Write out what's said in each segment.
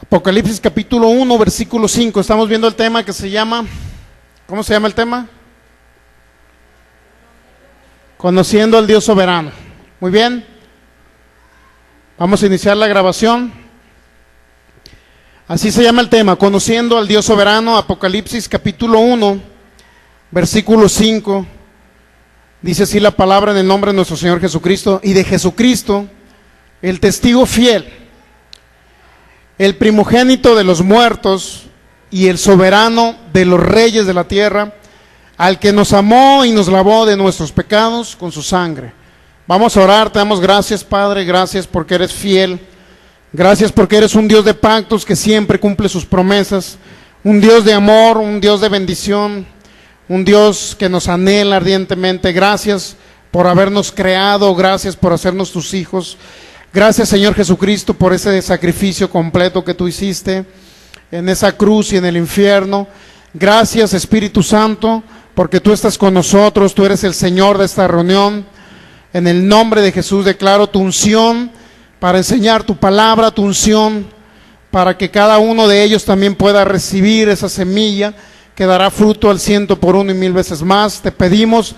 Apocalipsis capítulo 1, versículo 5. Estamos viendo el tema que se llama, ¿cómo se llama el tema? Conociendo al Dios soberano. Muy bien. Vamos a iniciar la grabación. Así se llama el tema, Conociendo al Dios soberano. Apocalipsis capítulo 1, versículo 5. Dice así la palabra en el nombre de nuestro Señor Jesucristo y de Jesucristo, el testigo fiel, el primogénito de los muertos y el soberano de los reyes de la tierra, al que nos amó y nos lavó de nuestros pecados con su sangre. Vamos a orar. Te damos gracias, Padre, gracias porque eres fiel, gracias porque eres un Dios de pactos que siempre cumple sus promesas, un Dios de amor, un Dios de bendición, un Dios que nos anhela ardientemente. Gracias por habernos creado, gracias por hacernos tus hijos. Gracias, Señor Jesucristo, por ese sacrificio completo que tú hiciste en esa cruz y en el infierno. Gracias, Espíritu Santo, porque tú estás con nosotros, tú eres el Señor de esta reunión. En el nombre de Jesús declaro tu unción para enseñar tu palabra, tu unción para que cada uno de ellos también pueda recibir esa semilla que dará fruto al 100 por 1 y 1000 veces más. Te pedimos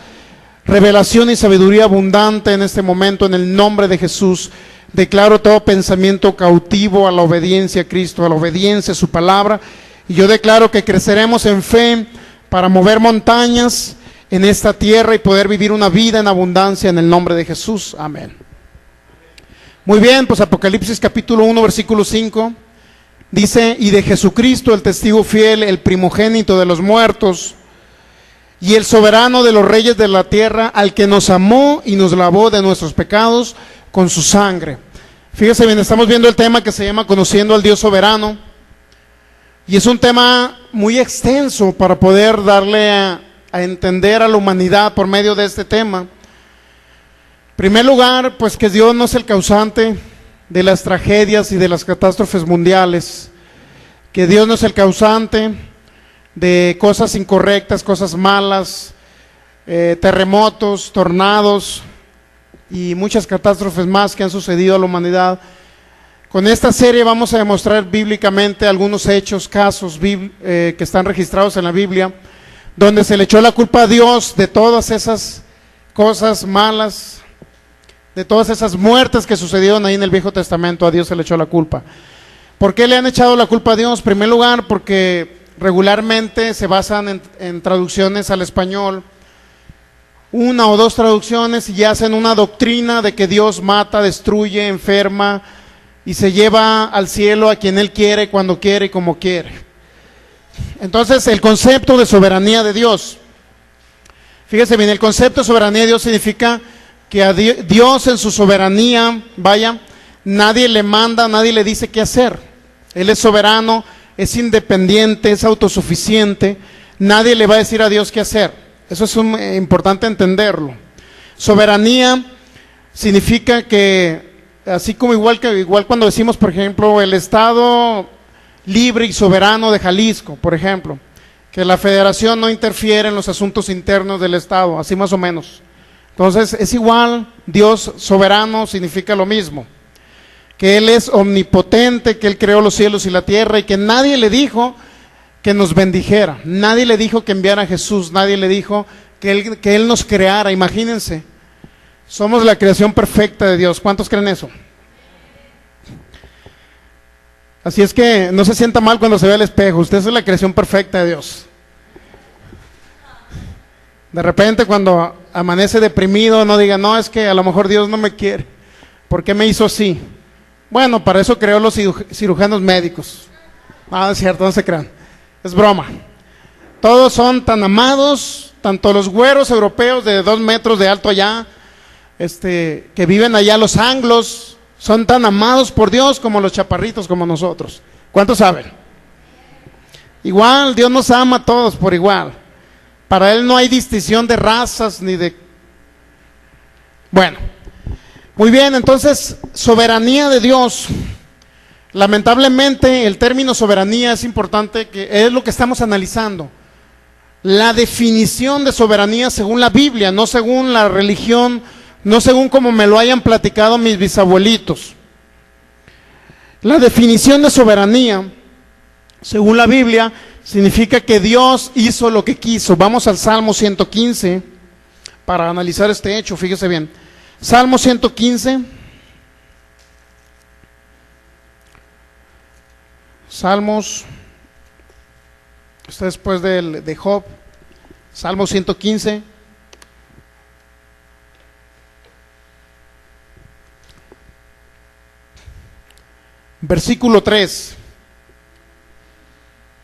revelación y sabiduría abundante en este momento en el nombre de Jesús. Declaro todo pensamiento cautivo a la obediencia a Cristo, a la obediencia a su palabra, y yo declaro que creceremos en fe para mover montañas en esta tierra y poder vivir una vida en abundancia en el nombre de Jesús. Amén. Muy bien, pues Apocalipsis capítulo 1, versículo 5, dice, y de Jesucristo, el testigo fiel, el primogénito de los muertos y el soberano de los reyes de la tierra, al que nos amó y nos lavó de nuestros pecados con su sangre. Fíjese bien, estamos viendo el tema que se llama Conociendo al Dios soberano, y es un tema muy extenso para poder darle a entender a la humanidad por medio de este tema. En primer lugar, pues que Dios no es el causante de las tragedias y de las catástrofes mundiales, que Dios no es el causante de cosas incorrectas, cosas malas, terremotos, tornados y muchas catástrofes más que han sucedido a la humanidad. Con esta serie vamos a demostrar bíblicamente algunos hechos, casos que están registrados en la Biblia, donde se le echó la culpa a Dios de todas esas cosas malas, de todas esas muertes que sucedieron ahí en el Viejo Testamento. A Dios se le echó la culpa. ¿Por qué le han echado la culpa a Dios? En primer lugar, porque regularmente se basan en traducciones al español, una o dos traducciones, y hacen una doctrina de que Dios mata, destruye, enferma y se lleva al cielo a quien Él quiere, cuando quiere y como quiere. Entonces, el concepto de soberanía de Dios, fíjese bien, el concepto de soberanía de Dios significa que a Dios en su soberanía, nadie le manda, nadie le dice qué hacer. Él es soberano, es independiente, es autosuficiente, nadie le va a decir a Dios qué hacer. Eso es importante entenderlo. Soberanía significa que, así como igual cuando decimos, por ejemplo, el Estado libre y soberano de Jalisco, por ejemplo, que la federación no interfiere en los asuntos internos del Estado, así más o menos. Entonces es igual, Dios soberano significa lo mismo, que Él es omnipotente, que Él creó los cielos y la tierra, y que nadie le dijo que nos bendijera, nadie le dijo que enviara a Jesús, nadie le dijo que Él nos creara. Imagínense, somos la creación perfecta de Dios. ¿Cuántos creen eso? Así es que no se sienta mal cuando se ve al espejo, usted es la creación perfecta de Dios. De repente cuando amanece deprimido, no diga, no, es que a lo mejor Dios no me quiere, ¿por qué me hizo así? Bueno, para eso creó los cirujanos médicos. No, es cierto, no se crean, es broma. Todos son tan amados, tanto los güeros europeos de 2 metros de alto allá, que viven allá, los anglos, son tan amados por Dios como los chaparritos, como nosotros. ¿Cuántos saben? Igual, Dios nos ama a todos por igual. Para Él no hay distinción de razas ni de... Bueno, muy bien, entonces, soberanía de Dios. Lamentablemente, el término soberanía es importante, que es lo que estamos analizando. La definición de soberanía según la Biblia, no según la religión, no según como me lo hayan platicado mis bisabuelitos. La definición de soberanía, según la Biblia, significa que Dios hizo lo que quiso. Vamos al Salmo 115 para analizar este hecho, fíjese bien. Salmo 115. Salmos, está después de Job. Salmo 115. Versículo 3.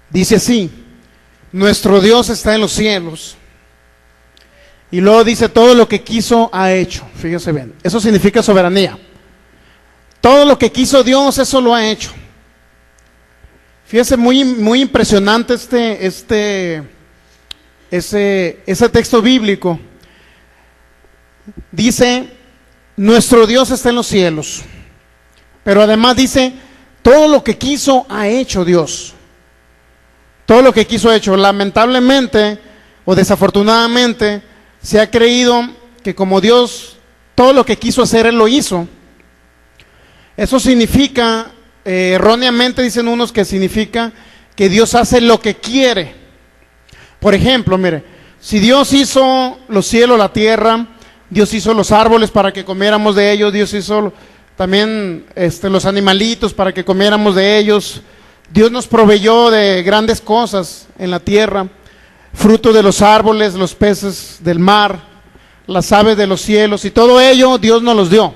Dice así: nuestro Dios está en los cielos. Y luego dice: todo lo que quiso ha hecho. Fíjese bien, eso significa soberanía. Todo lo que quiso Dios, eso lo ha hecho. Fíjese, muy impresionante ese texto bíblico. Dice: nuestro Dios está en los cielos. Pero además dice: todo lo que quiso ha hecho Dios. Todo lo que quiso ha hecho. Lamentablemente o desafortunadamente se ha creído que como Dios todo lo que quiso hacer, Él lo hizo. Eso significa, erróneamente dicen unos, que significa que Dios hace lo que quiere. Por ejemplo, mire, si Dios hizo los cielos, la tierra, Dios hizo los árboles para que comiéramos de ellos, Dios hizo también los animalitos para que comiéramos de ellos, Dios nos proveyó de grandes cosas en la tierra, fruto de los árboles, los peces del mar, las aves de los cielos, y todo ello Dios nos los dio.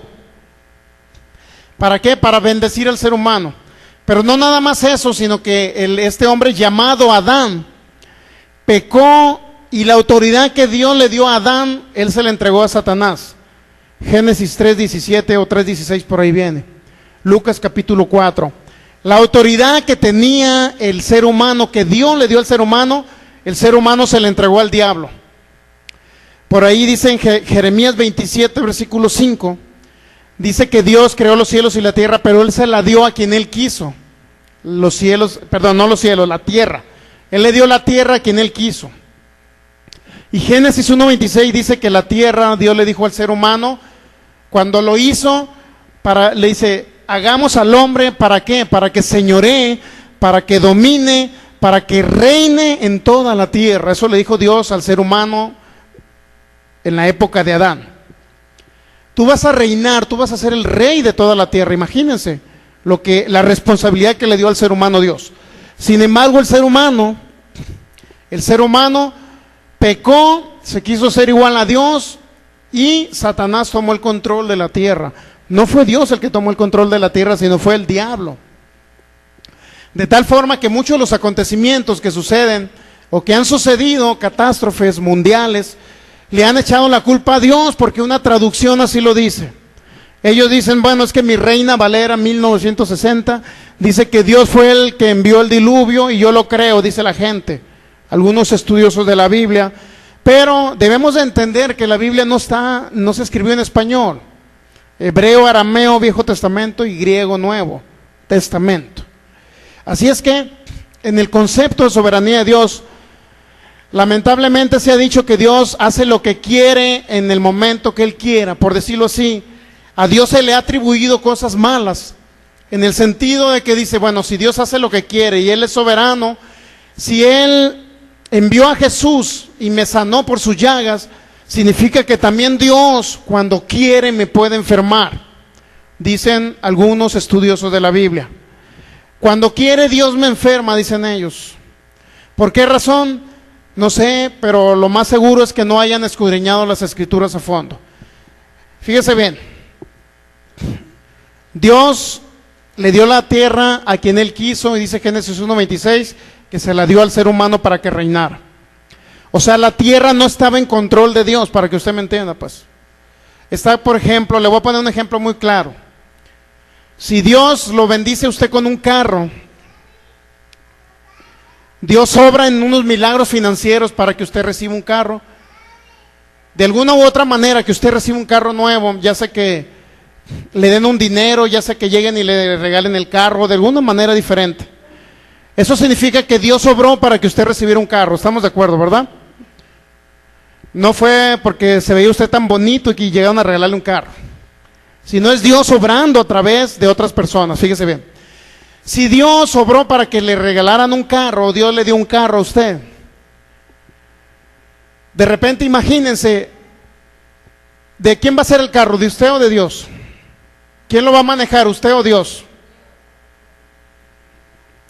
¿Para qué? Para bendecir al ser humano. Pero no nada más eso, sino que este hombre llamado Adán pecó, y la autoridad que Dios le dio a Adán, Él se la entregó a Satanás. Génesis 3:17 o 3:16, por ahí viene. Lucas capítulo 4. La autoridad que tenía el ser humano, que Dios le dio al ser humano, el ser humano se la entregó al diablo. Por ahí dice en Jeremías 27, versículo 5, dice que Dios creó los cielos y la tierra, pero Él se la dio a quien Él quiso. Los cielos, perdón, no los cielos, la tierra. Él le dio la tierra a quien Él quiso. Y Génesis 1:26 dice que la tierra, Dios le dijo al ser humano, cuando lo hizo, le dice: hagamos al hombre, ¿para qué? Para que señoree, para que domine, para que reine en toda la tierra. Eso le dijo Dios al ser humano en la época de Adán. Tú vas a reinar, tú vas a ser el rey de toda la tierra. Imagínense la responsabilidad que le dio al ser humano Dios. Sin embargo, el ser humano pecó, se quiso ser igual a Dios, y Satanás tomó el control de la tierra. No fue Dios el que tomó el control de la tierra, sino fue el diablo. De tal forma que muchos de los acontecimientos que suceden o que han sucedido, catástrofes mundiales, le han echado la culpa a Dios, porque una traducción así lo dice. Ellos dicen: bueno, es que mi Reina Valera 1960 dice que Dios fue el que envió el diluvio, y yo lo creo, dice la gente, algunos estudiosos de la Biblia. Pero debemos de entender que la Biblia no se escribió en español: hebreo, arameo, Viejo Testamento, y griego, Nuevo Testamento. Así es que en el concepto de soberanía de Dios, lamentablemente se ha dicho que Dios hace lo que quiere en el momento que Él quiera. Por decirlo así, a Dios se le ha atribuido cosas malas, en el sentido de que dice: bueno, si Dios hace lo que quiere y Él es soberano, si Él envió a Jesús y me sanó por sus llagas, significa que también Dios, cuando quiere, me puede enfermar. Dicen algunos estudiosos de la Biblia: cuando quiere Dios me enferma, dicen ellos. ¿Por qué razón? No sé, pero lo más seguro es que no hayan escudriñado las Escrituras a fondo. Fíjese bien, Dios le dio la tierra a quien Él quiso, y dice Génesis 1:26 que se la dio al ser humano para que reinara. O sea, la tierra no estaba en control de Dios, para que usted me entienda, pues. Está, por ejemplo, le voy a poner un ejemplo muy claro. Si Dios lo bendice a usted con un carro, Dios obra en unos milagros financieros para que usted reciba un carro. De alguna u otra manera, que usted reciba un carro nuevo, ya sea que le den un dinero, ya sea que lleguen y le regalen el carro, de alguna manera diferente. Eso significa que Dios obró para que usted recibiera un carro. ¿Estamos de acuerdo, verdad? No fue porque se veía usted tan bonito y que llegaron a regalarle un carro, sino es Dios obrando a través de otras personas. Fíjese bien. Si Dios obró para que le regalaran un carro, o Dios le dio un carro a usted, de repente imagínense, ¿de quién va a ser el carro? ¿De usted o de Dios? ¿Quién lo va a manejar, usted o Dios?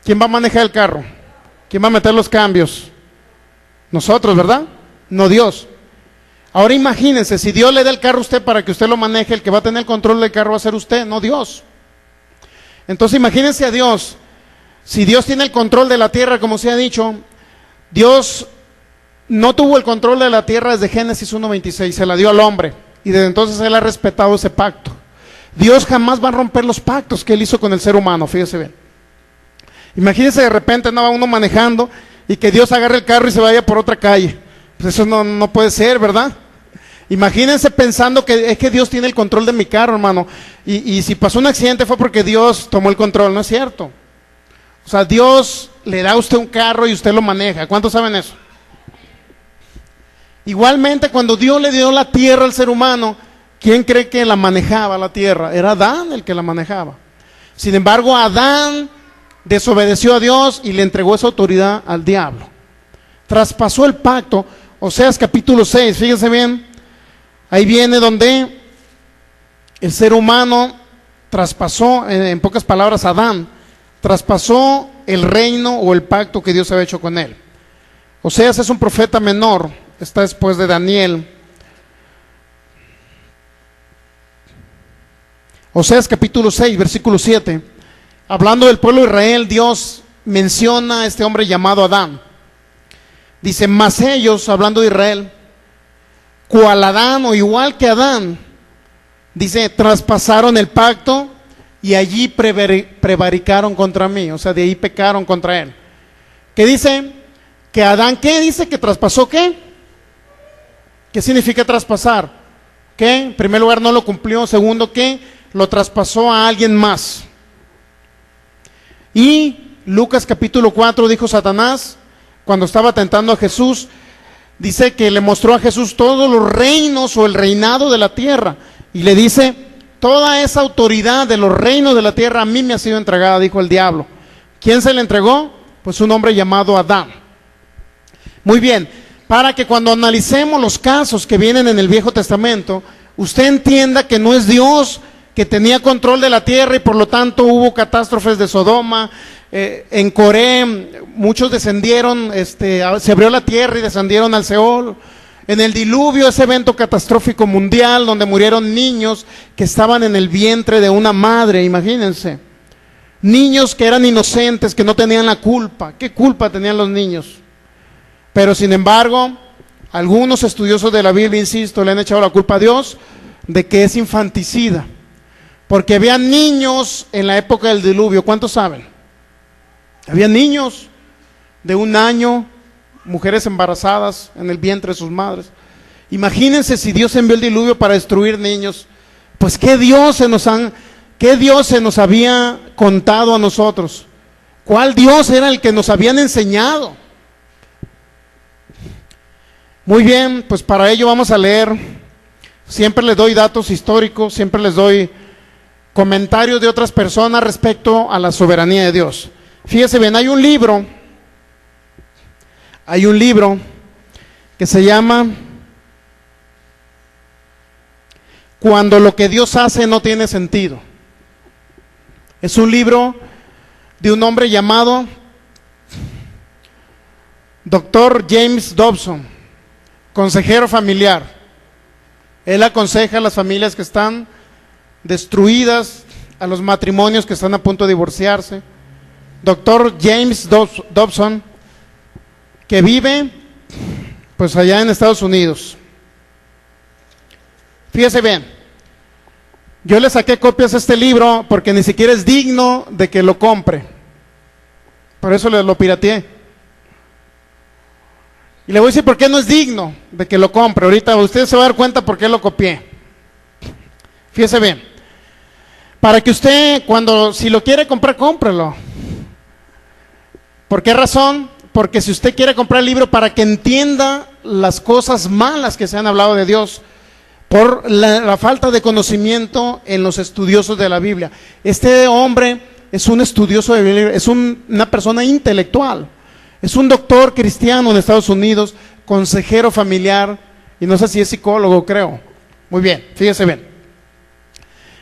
¿Quién va a manejar el carro? ¿Quién va a meter los cambios? Nosotros, ¿verdad? No Dios. Ahora imagínense, si Dios le da el carro a usted para que usted lo maneje, el que va a tener el control del carro va a ser usted, no Dios. Entonces imagínense a Dios. Si Dios tiene el control de la tierra, como se ha dicho, Dios no tuvo el control de la tierra desde Génesis 1:26, se la dio al hombre, y desde entonces Él ha respetado ese pacto. Dios jamás va a romper los pactos que Él hizo con el ser humano, fíjese bien. Imagínense de repente andaba uno manejando y que Dios agarre el carro y se vaya por otra calle. Pues eso no puede ser, ¿verdad? Imagínense pensando que es que Dios tiene el control de mi carro, hermano, y si pasó un accidente fue porque Dios tomó el control, no es cierto. O sea, Dios le da a usted un carro y usted lo maneja. ¿Cuántos saben eso? Igualmente, cuando Dios le dio la tierra al ser humano, ¿quién cree que la manejaba la tierra? Era Adán el que la manejaba. Sin embargo, Adán desobedeció a Dios y le entregó esa autoridad al diablo. Traspasó el pacto. Oseas capítulo 6, fíjense bien, ahí viene donde el ser humano traspasó, en pocas palabras, Adán traspasó el reino o el pacto que Dios había hecho con él. Oseas es un profeta menor, está después de Daniel. Oseas capítulo 6, versículo 7, hablando del pueblo de Israel, Dios menciona a este hombre llamado Adán. Dice, mas ellos, hablando de Israel, cual Adán o igual que Adán, dice, traspasaron el pacto y allí prevaricaron contra mí, o sea, de ahí pecaron contra él. ¿Qué dice? Que Adán, ¿qué dice? Que traspasó, ¿qué? ¿Qué significa traspasar? ¿Qué? En primer lugar, no lo cumplió. Segundo, ¿qué? Lo traspasó a alguien más. Y Lucas capítulo 4 dijo Satanás, cuando estaba tentando a Jesús, dice que le mostró a Jesús todos los reinos o el reinado de la tierra, y le dice, toda esa autoridad de los reinos de la tierra a mí me ha sido entregada, dijo el diablo. ¿Quién se le entregó? Pues un hombre llamado Adán. Muy bien, para que cuando analicemos los casos que vienen en el Viejo Testamento, usted entienda que no es Dios que tenía control de la tierra y por lo tanto hubo catástrofes de Sodoma. En Coré muchos descendieron, se abrió la tierra y descendieron al Seol. En el diluvio, ese evento catastrófico mundial donde murieron niños que estaban en el vientre de una madre, imagínense. Niños que eran inocentes, que no tenían la culpa. ¿Qué culpa tenían los niños? Pero sin embargo, algunos estudiosos de la Biblia, insisto, le han echado la culpa a Dios de que es infanticida. Porque había niños en la época del diluvio, ¿cuántos saben? Había niños de 1 año, mujeres embarazadas en el vientre de sus madres. Imagínense si Dios envió el diluvio para destruir niños. Pues ¿qué Dios se nos había contado a nosotros? ¿Cuál Dios era el que nos habían enseñado? Muy bien, pues para ello vamos a leer. Siempre les doy datos históricos, siempre les doy comentarios de otras personas respecto a la soberanía de Dios. Fíjese bien, hay un libro que se llama Cuando lo que Dios hace no tiene sentido. Es un libro de un hombre llamado Dr. James Dobson, consejero familiar. Él aconseja a las familias que están destruidas, a los matrimonios que están a punto de divorciarse. Dr. James Dobson, que vive pues allá en Estados Unidos. Fíjese bien, yo le saqué copias a este libro porque ni siquiera es digno de que lo compre, por eso lo pirateé. Y le voy a decir por qué no es digno de que lo compre. Ahorita usted se va a dar cuenta por qué lo copié. Fíjese bien, para que usted, si lo quiere comprar, cómprelo. ¿Por qué razón? Porque si usted quiere comprar el libro para que entienda las cosas malas que se han hablado de Dios, por la falta de conocimiento en los estudiosos de la Biblia. Este hombre es un estudioso de Biblia, es una persona intelectual, es un doctor cristiano en Estados Unidos, consejero familiar, y no sé si es psicólogo, creo. Muy bien, fíjese bien.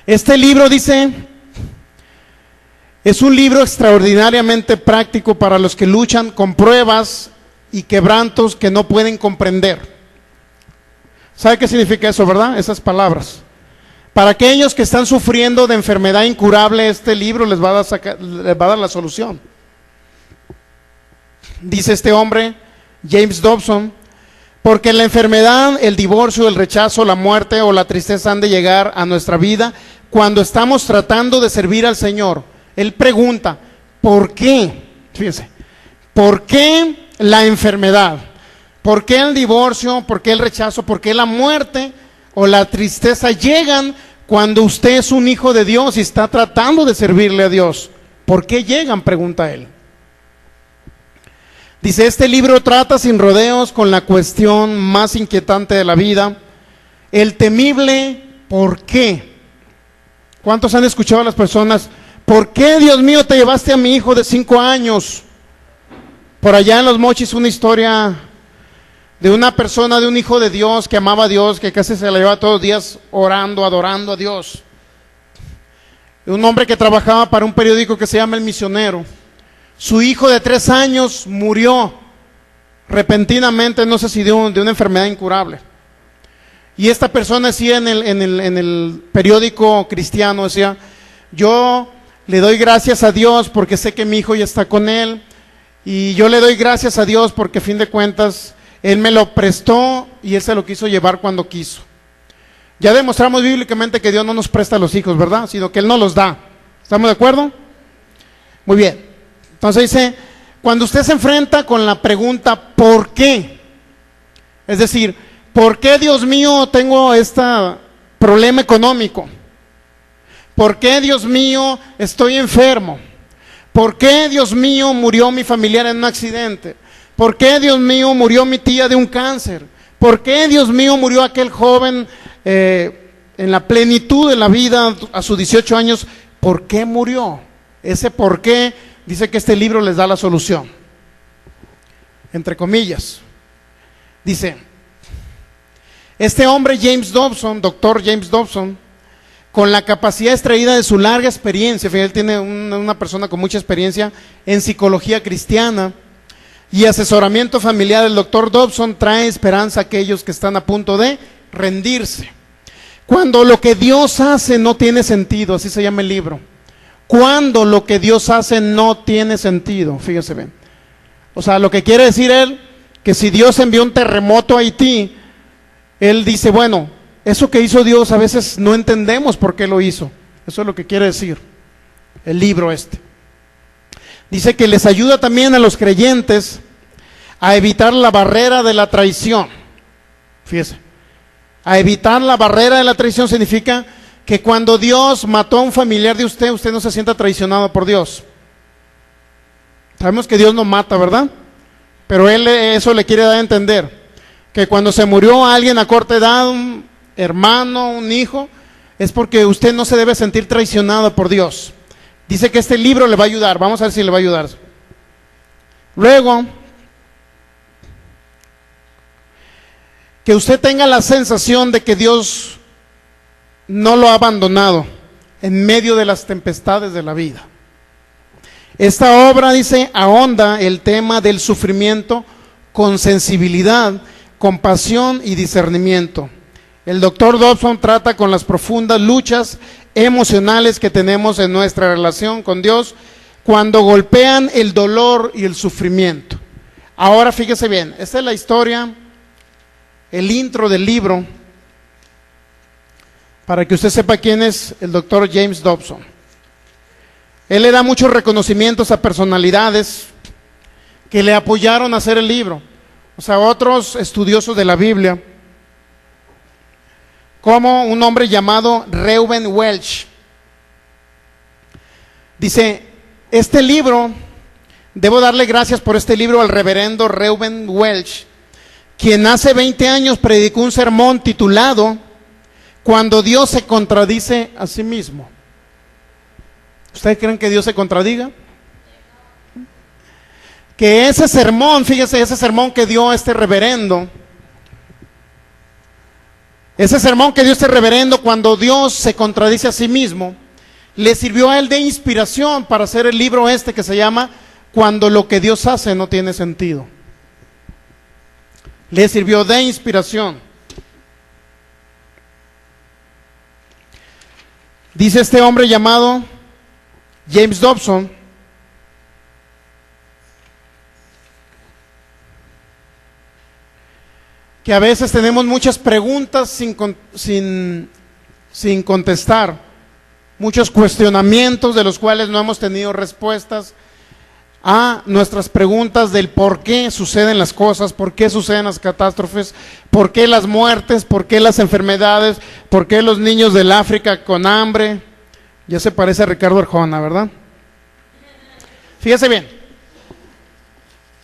Este libro dice, es un libro extraordinariamente práctico para los que luchan con pruebas y quebrantos que no pueden comprender. ¿Sabe qué significa eso, verdad? Esas palabras. Para aquellos que están sufriendo de enfermedad incurable, este libro les va a dar la solución. Dice este hombre, James Dobson, porque la enfermedad, el divorcio, el rechazo, la muerte o la tristeza han de llegar a nuestra vida cuando estamos tratando de servir al Señor. Él pregunta, ¿por qué? Fíjense, ¿por qué la enfermedad? ¿Por qué el divorcio? ¿Por qué el rechazo? ¿Por qué la muerte o la tristeza llegan cuando usted es un hijo de Dios y está tratando de servirle a Dios? ¿Por qué llegan? Pregunta él. Dice, este libro trata sin rodeos con la cuestión más inquietante de la vida, el temible ¿por qué? ¿Cuántos han escuchado a las personas? ¿Por qué, Dios mío, te llevaste a mi hijo de 5 años? Por allá en Los Mochis una historia de una persona, de un hijo de Dios que amaba a Dios, que casi se la llevaba todos los días orando, adorando a Dios. Un hombre que trabajaba para un periódico que se llama El Misionero. Su hijo de 3 años murió repentinamente, no sé si de una enfermedad incurable. Y esta persona decía en el periódico cristiano, decía, yo le doy gracias a Dios porque sé que mi hijo ya está con él, y yo le doy gracias a Dios porque a fin de cuentas Él me lo prestó y Él se lo quiso llevar cuando quiso. Ya demostramos bíblicamente que Dios no nos presta a los hijos, ¿verdad? Sino que Él nos los da. ¿Estamos de acuerdo? Muy bien. Entonces dice, cuando usted se enfrenta con la pregunta ¿por qué? Es decir, ¿por qué, Dios mío, tengo este problema económico? ¿Por qué, Dios mío, estoy enfermo? ¿Por qué, Dios mío, murió mi familiar en un accidente? ¿Por qué, Dios mío, murió mi tía de un cáncer? ¿Por qué, Dios mío, murió aquel joven en la plenitud de la vida a sus 18 años? ¿Por qué murió? Ese por qué, dice que este libro les da la solución. Entre comillas. Dice, este hombre James Dobson, doctor James Dobson, con la capacidad extraída de su larga experiencia, él tiene una persona con mucha experiencia en psicología cristiana y asesoramiento familiar, el doctor Dobson trae esperanza a aquellos que están a punto de rendirse. Cuando lo que Dios hace no tiene sentido, así se llama el libro. Cuando lo que Dios hace no tiene sentido, fíjese bien. O sea, lo que quiere decir él, que si Dios envió un terremoto a Haití, él dice, bueno, eso que hizo Dios a veces no entendemos por qué lo hizo. Eso es lo que quiere decir el libro este. Dice que les ayuda también a los creyentes a evitar la barrera de la traición. Fíjese, a evitar la barrera de la traición significa que cuando Dios mató a un familiar de usted, usted no se sienta traicionado por Dios. Sabemos que Dios no mata, ¿verdad? Pero Él eso le quiere dar a entender, que cuando se murió alguien a corta edad, un hermano, un hijo, es porque usted no se debe sentir traicionado por Dios. Dice que este libro le va a ayudar, vamos a ver si le va a ayudar. Luego, que usted tenga la sensación de que Dios no lo ha abandonado en medio de las tempestades de la vida. Esta obra, dice, ahonda el tema del sufrimiento con sensibilidad, compasión y discernimiento. El doctor Dobson trata con las profundas luchas emocionales que tenemos en nuestra relación con Dios cuando golpean el dolor y el sufrimiento. Ahora fíjese bien, esta es la historia, el intro del libro, para que usted sepa quién es el doctor James Dobson. Él le da muchos reconocimientos a personalidades que le apoyaron a hacer el libro. O sea, otros estudiosos de la Biblia, como un hombre llamado Reuben Welch. Dice, este libro, debo darle gracias por este libro al reverendo Reuben Welch, quien hace 20 años predicó un sermón titulado Cuando Dios se contradice a sí mismo. ¿Ustedes creen que Dios se contradiga? Que ese sermón, fíjese, ese sermón que dio este reverendo, cuando Dios se contradice a sí mismo, le sirvió a él de inspiración para hacer el libro que se llama Cuando lo que Dios hace no tiene sentido. Le sirvió de inspiración. Dice este hombre llamado James Dobson, que a veces tenemos muchas preguntas sin contestar, muchos cuestionamientos de los cuales no hemos tenido respuestas a nuestras preguntas del por qué suceden las cosas, por qué suceden las catástrofes, por qué las muertes, por qué las enfermedades, por qué los niños del África con hambre. Ya se parece a Ricardo Arjona, ¿verdad? Fíjese bien.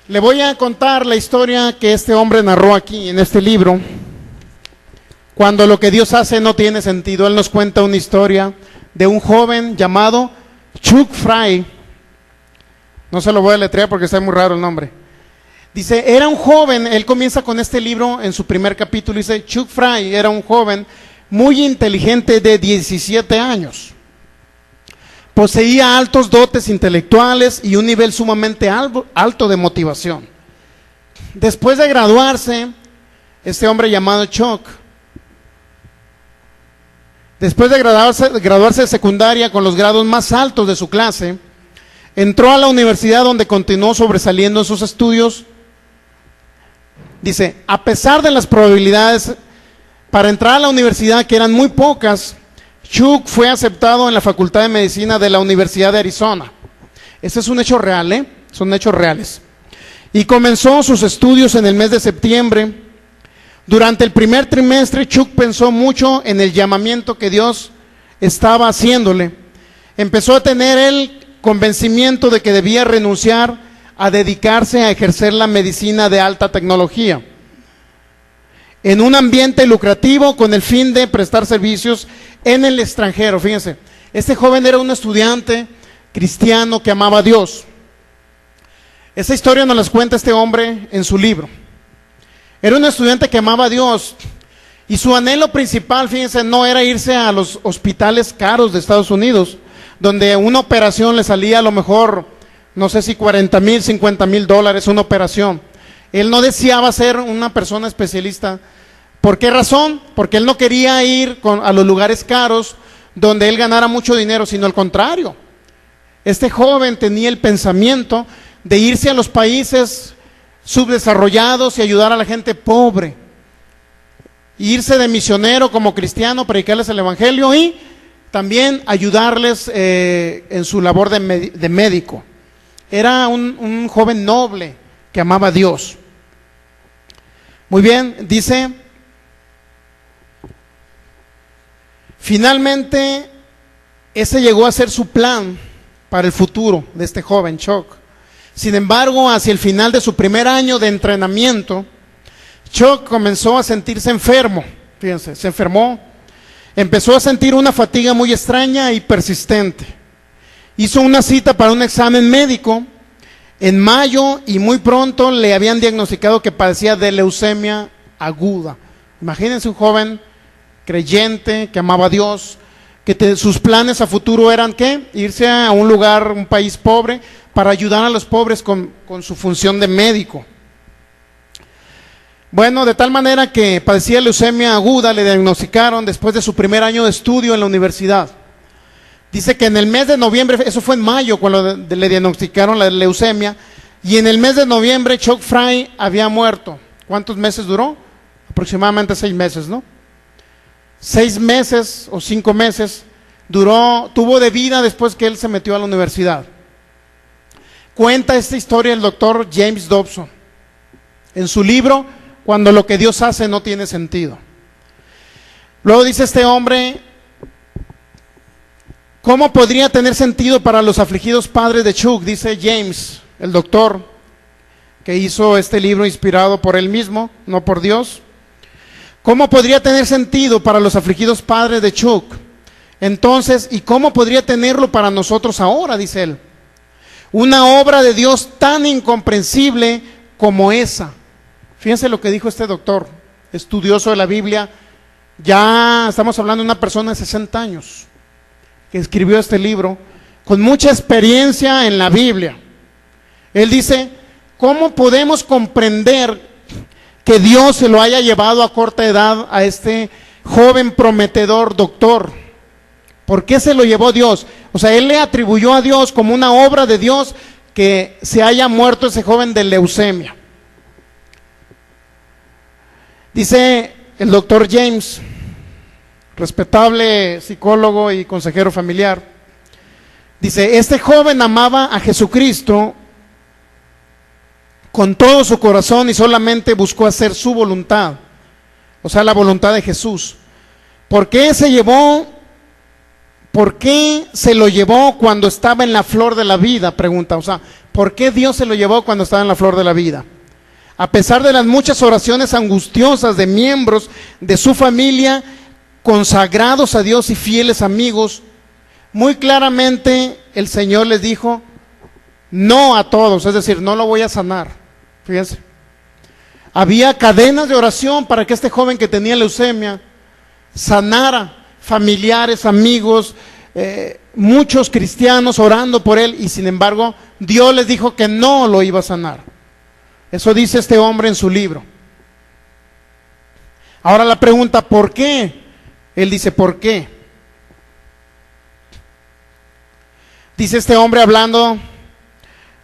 Le voy a contar la historia que este hombre narró aquí en este libro. Cuando lo que Dios hace no tiene sentido. Él nos cuenta una historia de un joven llamado Chuck Fry. No se lo voy a deletrear porque está muy raro el nombre. Dice, era un joven, él comienza con este libro en su primer capítulo, dice, Chuck Fry era un joven muy inteligente de 17 años. Poseía altos dotes intelectuales y un nivel sumamente alto de motivación. Después de graduarse, este hombre llamado Chuck, después de graduarse de secundaria con los grados más altos de su clase, entró a la universidad donde continuó sobresaliendo en sus estudios. Dice, a pesar de las probabilidades para entrar a la universidad, que eran muy pocas, Chuck fue aceptado en la Facultad de Medicina de la Universidad de Arizona. Este es un hecho real, son hechos reales. Y comenzó sus estudios en el mes de septiembre. Durante el primer trimestre, Chuck pensó mucho en el llamamiento que Dios estaba haciéndole. Empezó a tener el convencimiento de que debía renunciar a dedicarse a ejercer la medicina de alta tecnología en un ambiente lucrativo con el fin de prestar servicios en el extranjero. Fíjense, este joven era un estudiante cristiano que amaba a Dios. Esa historia nos la cuenta este hombre en su libro. Era un estudiante que amaba a Dios y su anhelo principal, fíjense, no era irse a los hospitales caros de Estados Unidos, donde una operación le salía a lo mejor, no sé si $40,000, $50,000 una operación. Él no deseaba ser una persona especialista. ¿Por qué razón? Porque él no quería ir a los lugares caros donde él ganara mucho dinero, sino al contrario. Este joven tenía el pensamiento de irse a los países subdesarrollados y ayudar a la gente pobre. Irse de misionero como cristiano, predicarles el evangelio y también ayudarles en su labor de médico. Era un joven noble que amaba a Dios. Muy bien, dice, finalmente ese llegó a ser su plan para el futuro de este joven Chuck. Sin embargo, hacia el final de su primer año de entrenamiento, Chuck comenzó a sentirse enfermo. Fíjense, se enfermó. Empezó a sentir una fatiga muy extraña y persistente. Hizo una cita para un examen médico en mayo y muy pronto le habían diagnosticado que padecía de leucemia aguda. Imagínense un joven creyente que amaba a Dios, que sus planes a futuro eran ¿qué? Irse a un lugar, un país pobre, para ayudar a los pobres con su función de médico. Bueno, de tal manera que padecía leucemia aguda, le diagnosticaron después de su primer año de estudio en la universidad. Dice que en el mes de noviembre, eso fue en mayo cuando le diagnosticaron la leucemia, y en el mes de noviembre Chuck Fry había muerto. ¿Cuántos meses duró? Aproximadamente 6 meses, ¿no? 6 meses o 5 meses tuvo de vida después que él se metió a la universidad. Cuenta esta historia el doctor James Dobson en su libro Cuando lo que Dios hace no tiene sentido. Luego dice este hombre, ¿cómo podría tener sentido para los afligidos padres de Chuck? Dice James, el doctor que hizo este libro inspirado por él mismo, no por Dios. ¿Cómo podría tener sentido para los afligidos padres de Chuck Entonces, ¿y cómo podría tenerlo para nosotros ahora? Dice él. Una obra de Dios tan incomprensible como esa. Fíjense lo que dijo este doctor, estudioso de la Biblia. Ya estamos hablando de una persona de 60 años que escribió este libro, con mucha experiencia en la Biblia. Él dice, ¿cómo podemos comprender que Dios se lo haya llevado a corta edad a este joven prometedor doctor? ¿Por qué se lo llevó Dios? O sea, él le atribuyó a Dios como una obra de Dios que se haya muerto ese joven de leucemia. Dice el doctor James, respetable psicólogo y consejero familiar, dice, este joven amaba a Jesucristo con todo su corazón y solamente buscó hacer su voluntad, o sea, la voluntad de Jesús. ¿Por qué se lo llevó cuando estaba en la flor de la vida? Pregunta, o sea, ¿por qué Dios se lo llevó cuando estaba en la flor de la vida? A pesar de las muchas oraciones angustiosas de miembros de su familia, consagrados a Dios y fieles amigos, muy claramente el Señor les dijo no a todos, es decir, no lo voy a sanar. Fíjense, había cadenas de oración para que este joven que tenía leucemia sanara, familiares, amigos, muchos cristianos orando por él, y sin embargo Dios les dijo que no lo iba a sanar. Eso dice este hombre en su libro. Ahora la pregunta, ¿por qué? Él dice, ¿por qué? Dice este hombre hablando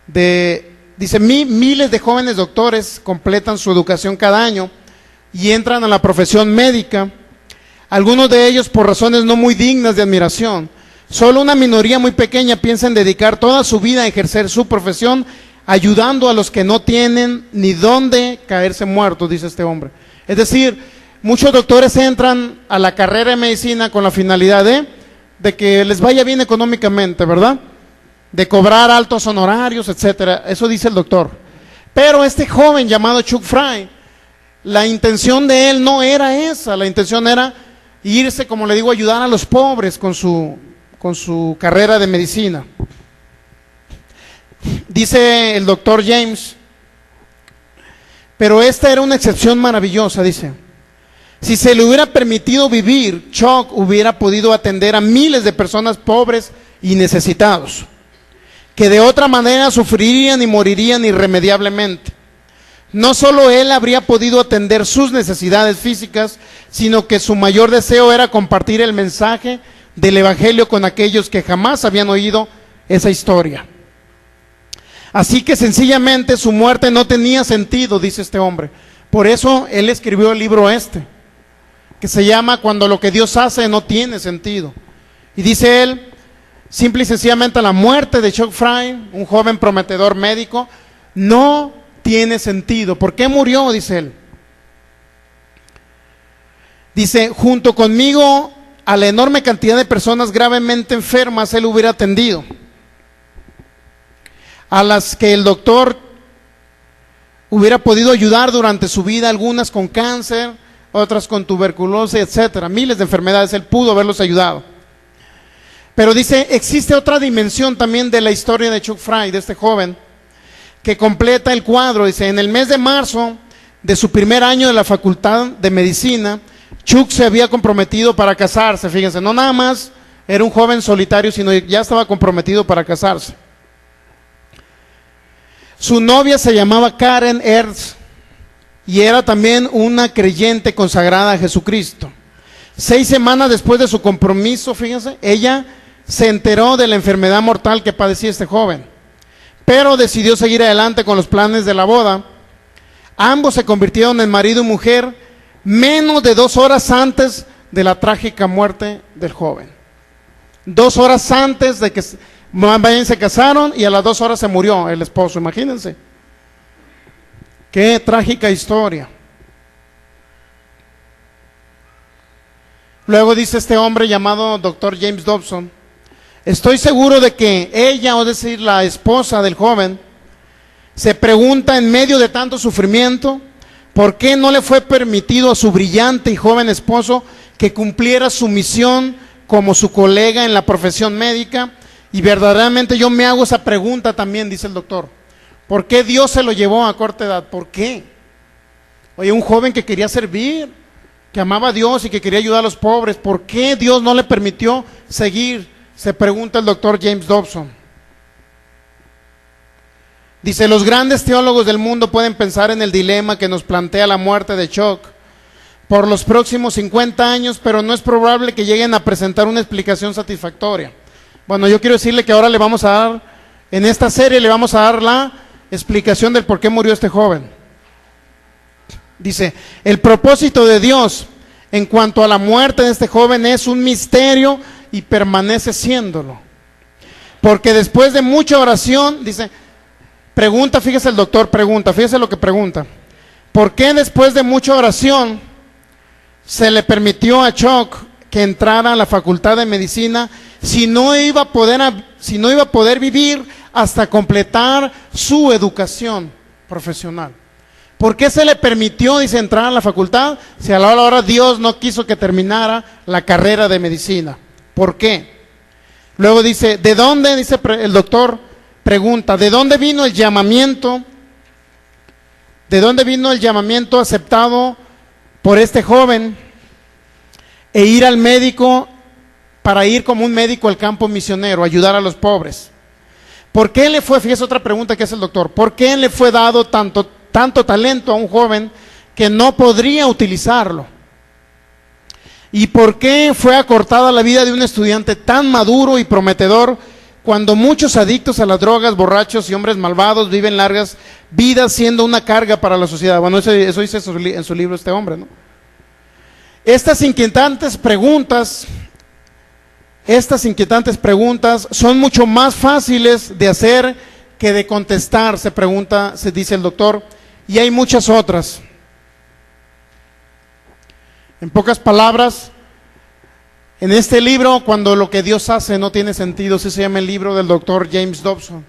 de, dice, miles de jóvenes doctores completan su educación cada año y entran a la profesión médica, algunos de ellos por razones no muy dignas de admiración. Solo una minoría muy pequeña piensa en dedicar toda su vida a ejercer su profesión, ayudando a los que no tienen ni dónde caerse muertos, dice este hombre. Es decir, muchos doctores entran a la carrera de medicina con la finalidad de que les vaya bien económicamente, ¿verdad? De cobrar altos honorarios, etcétera. Eso dice el doctor. Pero este joven llamado Chuck Fry, la intención de él no era esa. La intención era irse, como le digo, a ayudar a los pobres con su carrera de medicina. Dice el doctor James, pero esta era una excepción maravillosa, dice. Si se le hubiera permitido vivir, Chuck hubiera podido atender a miles de personas pobres y necesitados, que de otra manera sufrirían y morirían irremediablemente. No solo él habría podido atender sus necesidades físicas, sino que su mayor deseo era compartir el mensaje del Evangelio con aquellos que jamás habían oído esa historia. Así que sencillamente su muerte no tenía sentido, dice este hombre. Por eso él escribió el libro que se llama Cuando lo que Dios hace no tiene sentido. Y dice él, simple y sencillamente, la muerte de Chuck Fry, un joven prometedor médico, no tiene sentido. ¿Por qué murió? Dice él. Dice, junto conmigo a la enorme cantidad de personas gravemente enfermas él hubiera atendido, a las que el doctor hubiera podido ayudar durante su vida, algunas con cáncer, otras con tuberculosis, etcétera, miles de enfermedades, él pudo haberlos ayudado. Pero dice, existe otra dimensión también de la historia de Chuck Fry, de este joven, que completa el cuadro. Dice, en el mes de marzo de su primer año de la facultad de medicina, Chuck se había comprometido para casarse. Fíjense, no nada más era un joven solitario, sino ya estaba comprometido para casarse. Su novia se llamaba Karen Ernst y era también una creyente consagrada a Jesucristo. 6 semanas después de su compromiso, fíjense, ella se enteró de la enfermedad mortal que padecía este joven, pero decidió seguir adelante con los planes de la boda. Ambos se convirtieron en marido y mujer menos de 2 horas antes de la trágica muerte del joven. 2 horas antes de que se casaron, y a las 2 horas se murió el esposo. Imagínense qué trágica historia. Luego dice este hombre llamado Dr. James Dobson, estoy seguro de que ella, o decir la esposa del joven, se pregunta en medio de tanto sufrimiento, ¿por qué no le fue permitido a su brillante y joven esposo que cumpliera su misión como su colega en la profesión médica, y verdaderamente yo me hago esa pregunta también, dice el doctor. ¿Por qué Dios se lo llevó a corta edad? ¿Por qué? Oye, un joven que quería servir, que amaba a Dios y que quería ayudar a los pobres, ¿por qué Dios no le permitió seguir? Se pregunta el doctor James Dobson. Dice, los grandes teólogos del mundo pueden pensar en el dilema que nos plantea la muerte de Chuck por los próximos 50 años, pero no es probable que lleguen a presentar una explicación satisfactoria. Bueno, yo quiero decirle que ahora le vamos a dar, en esta serie le vamos a dar la explicación del por qué murió este joven. Dice, el propósito de Dios en cuanto a la muerte de este joven es un misterio y permanece siéndolo. Porque después de mucha oración, dice, pregunta, fíjese el doctor, pregunta, fíjese lo que pregunta. ¿Por qué después de mucha oración se le permitió a Chuck que entrara a la facultad de medicina si no iba a poder vivir hasta completar su educación profesional? ¿Por qué se le permitió, dice, entrar a la facultad si a la hora Dios no quiso que terminara la carrera de medicina? ¿Por qué? Luego dice, ¿de dónde, dice el doctor, pregunta, ¿de dónde vino el llamamiento? ¿De dónde vino el llamamiento aceptado por este joven e ir al médico para ir como un médico al campo misionero, ayudar a los pobres? ¿Por qué le fue, fíjese otra pregunta que hace el doctor, ¿por qué le fue dado tanto talento a un joven que no podría utilizarlo? ¿Y por qué fue acortada la vida de un estudiante tan maduro y prometedor cuando muchos adictos a las drogas, borrachos y hombres malvados viven largas vidas siendo una carga para la sociedad? Bueno, eso dice en su libro este hombre, ¿no? Estas inquietantes preguntas son mucho más fáciles de hacer que de contestar, se dice el doctor, y hay muchas otras. En pocas palabras, en este libro, cuando lo que Dios hace no tiene sentido, así se llama el libro del doctor James Dobson.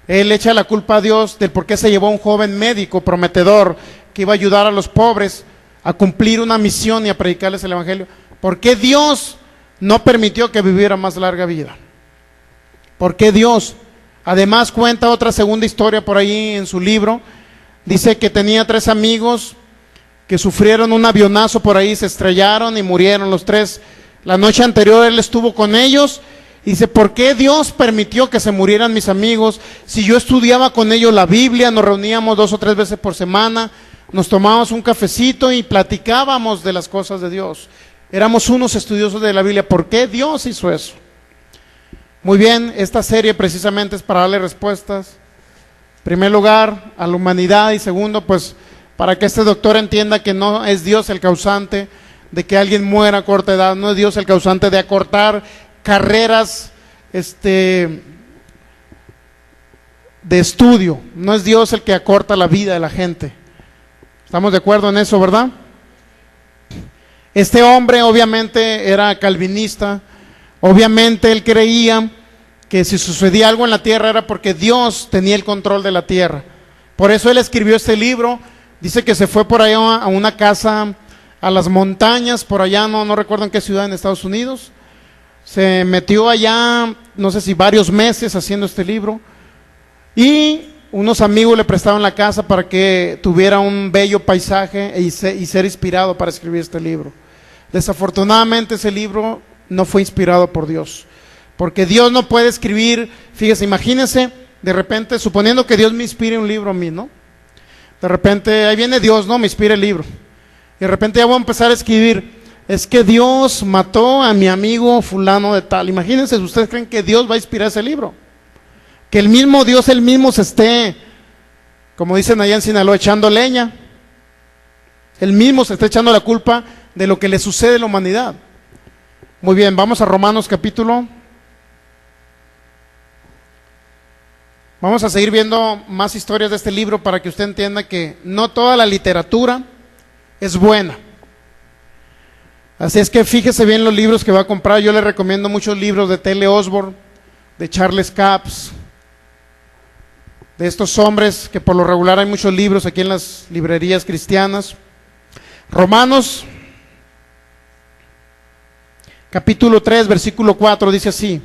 Él echa la culpa a Dios del por qué se llevó a un joven médico prometedor que iba a ayudar a los pobres a cumplir una misión y a predicarles el evangelio. ¿Por qué Dios no permitió que viviera más larga vida? ¿Por qué Dios? Además cuenta otra segunda historia por ahí en su libro. Dice que tenía 3 amigos que sufrieron un avionazo por ahí, se estrellaron y murieron los 3. La noche anterior él estuvo con ellos y dice, ¿por qué Dios permitió que se murieran mis amigos? Si yo estudiaba con ellos la Biblia, nos reuníamos 2 o 3 veces por semana, nos tomábamos un cafecito y platicábamos de las cosas de Dios. Éramos unos estudiosos de la Biblia. ¿Por qué Dios hizo eso? Muy bien, esta serie precisamente es para darle respuestas. En primer lugar, a la humanidad, y segundo, pues para que este doctor entienda que no es Dios el causante de que alguien muera a corta edad, no es Dios el causante de acortar carreras de estudio, no es Dios el que acorta la vida de la gente. ¿Estamos de acuerdo en eso, verdad? Este hombre obviamente era calvinista, obviamente él creía que si sucedía algo en la tierra era porque Dios tenía el control de la tierra. Por eso él escribió este libro. Dice que se fue por allá a una casa a las montañas, por allá, no recuerdo en qué ciudad en Estados Unidos. Se metió allá, no sé si varios meses haciendo este libro, y unos amigos le prestaron la casa para que tuviera un bello paisaje y ser inspirado para escribir este libro. Desafortunadamente ese libro no fue inspirado por Dios, porque Dios no puede escribir, fíjese, imagínese, de repente, suponiendo que Dios me inspire un libro a mí, ¿no? De repente, ahí viene Dios, ¿no? Me inspira el libro. Y de repente ya voy a empezar a escribir, es que Dios mató a mi amigo fulano de tal. Imagínense, ¿ustedes creen que Dios va a inspirar ese libro? Que el mismo Dios, él mismo se esté, como dicen allá en Sinaloa, echando leña. Él mismo se está echando la culpa de lo que le sucede a la humanidad. Muy bien, vamos a Romanos capítulo. Vamos a seguir viendo más historias de este libro para que usted entienda que no toda la literatura es buena. Así es que fíjese bien los libros que va a comprar. Yo le recomiendo muchos libros de T.L. Osborne, de Charles Capps, de estos hombres que por lo regular hay muchos libros aquí en las librerías cristianas. Romanos capítulo 3, versículo 4, dice así: